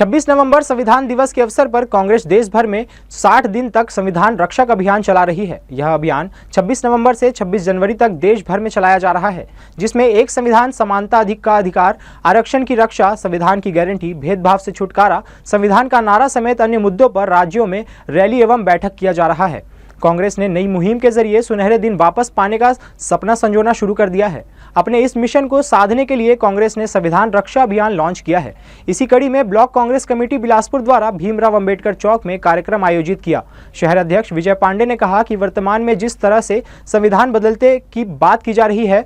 26 नवंबर संविधान दिवस के अवसर पर कांग्रेस देश भर में 60 दिन तक संविधान रक्षक अभियान चला रही है। यह अभियान 26 नवंबर से 26 जनवरी तक देश भर में चलाया जा रहा है, जिसमें एक संविधान, समानता का अधिकार, आरक्षण की रक्षा, संविधान की गारंटी, भेदभाव से छुटकारा, संविधान का नारा समेत अन्य मुद्दों पर राज्यों में रैली एवं बैठक किया जा रहा है। कांग्रेस ने नई मुहिम के जरिए सुनहरे दिन वापस पाने का सपना संजोना शुरू कर दिया है। अपने इस मिशन को साधने के लिए कांग्रेस ने संविधान रक्षा अभियान लॉन्च किया है। इसी कड़ी में ब्लॉक कांग्रेस कमेटी बिलासपुर द्वारा भीमराव अंबेडकर चौक में कार्यक्रम आयोजित किया। शहर अध्यक्ष विजय पांडे ने कहा कि वर्तमान में जिस तरह से संविधान बदलते की बात की जा रही है,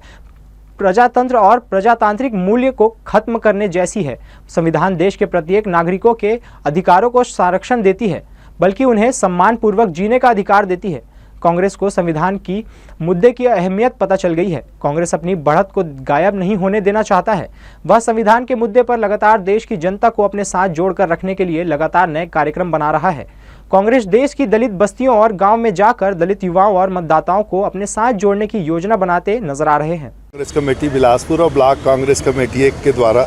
प्रजातंत्र और प्रजातांत्रिक मूल्य को खत्म करने जैसी है। संविधान देश के प्रत्येक नागरिकों के अधिकारों को संरक्षण देती है, बल्कि उन्हें सम्मानपूर्वक जीने का अधिकार देती है। कांग्रेस को संविधान की मुद्दे की अहमियत पता चल गई है। कांग्रेस अपनी बढ़त को गायब नहीं होने देना चाहता है। वह संविधान के मुद्दे पर लगातार देश की जनता को अपने साथ जोड़कर रखने के लिए लगातार नए कार्यक्रम बना रहा है। कांग्रेस देश की दलित बस्तियों और गांव में जाकर दलित युवाओं और मतदाताओं को अपने साथ जोड़ने की योजना बनाते नजर आ रहे हैं। कांग्रेस कमेटी बिलासपुर और ब्लॉक कांग्रेस कमेटी 1 के द्वारा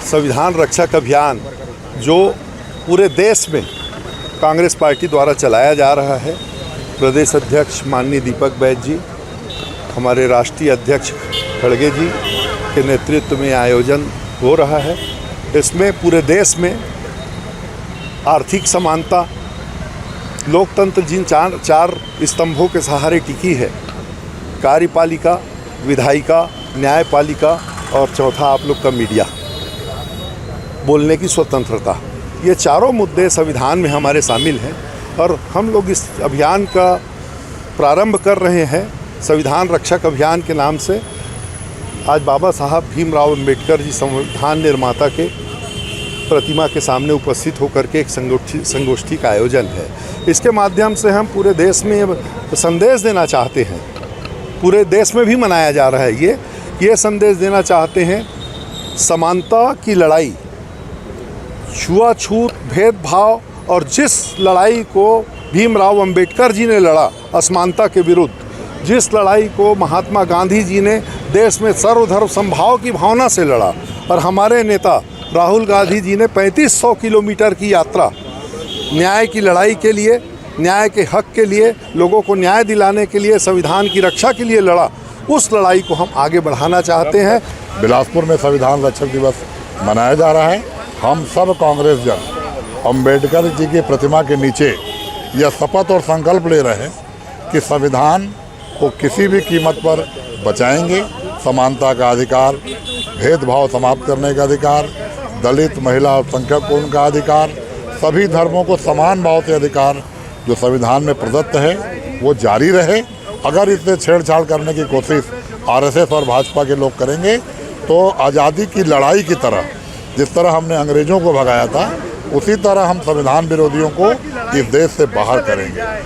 संविधान रक्षक अभियान जो पूरे देश में कांग्रेस पार्टी द्वारा चलाया जा रहा है, प्रदेश अध्यक्ष माननीय दीपक बैद जी, हमारे राष्ट्रीय अध्यक्ष खड़गे जी के नेतृत्व में आयोजन हो रहा है। इसमें पूरे देश में आर्थिक समानता, लोकतंत्र जिन चार स्तंभों के सहारे टिकी है, कार्यपालिका, विधायिका, न्यायपालिका और चौथा आप लोग का मीडिया, बोलने की स्वतंत्रता, ये चारों मुद्दे संविधान में हमारे शामिल हैं और हम लोग इस अभियान का प्रारंभ कर रहे हैं संविधान रक्षक अभियान के नाम से। आज बाबा साहब भीमराव अंबेडकर जी संविधान निर्माता के प्रतिमा के सामने उपस्थित होकर के एक संगोष्ठी का आयोजन है। इसके माध्यम से हम पूरे देश में संदेश देना चाहते हैं, पूरे देश में भी मनाया जा रहा है, ये संदेश देना चाहते हैं, समानता की लड़ाई, छुआछूत, भेदभाव और जिस लड़ाई को भीमराव अंबेडकर जी ने लड़ा असमानता के विरुद्ध, जिस लड़ाई को महात्मा गांधी जी ने देश में सर्वधर्म समभाव की भावना से लड़ा और हमारे नेता राहुल गांधी जी ने 3500 किलोमीटर की यात्रा न्याय की लड़ाई के लिए, न्याय के हक के लिए, लोगों को न्याय दिलाने के लिए, संविधान की रक्षा के लिए लड़ा, उस लड़ाई को हम आगे बढ़ाना चाहते हैं। बिलासपुर में संविधान रक्षक दिवस मनाया जा रहा है। हम सब कांग्रेस जन अंबेडकर जी की प्रतिमा के नीचे यह शपथ और संकल्प ले रहे हैं कि संविधान को किसी भी कीमत पर बचाएंगे। समानता का अधिकार, भेदभाव समाप्त करने का अधिकार, दलित, महिला और संख्यक को उनका अधिकार, सभी धर्मों को समान भाव से अधिकार जो संविधान में प्रदत्त है वो जारी रहे। अगर इससे छेड़छाड़ करने की कोशिश आरएसएस और भाजपा के लोग करेंगे तो आज़ादी की लड़ाई की तरह, जिस तरह हमने अंग्रेज़ों को भगाया था, उसी तरह हम संविधान विरोधियों को इस देश से बाहर करेंगे।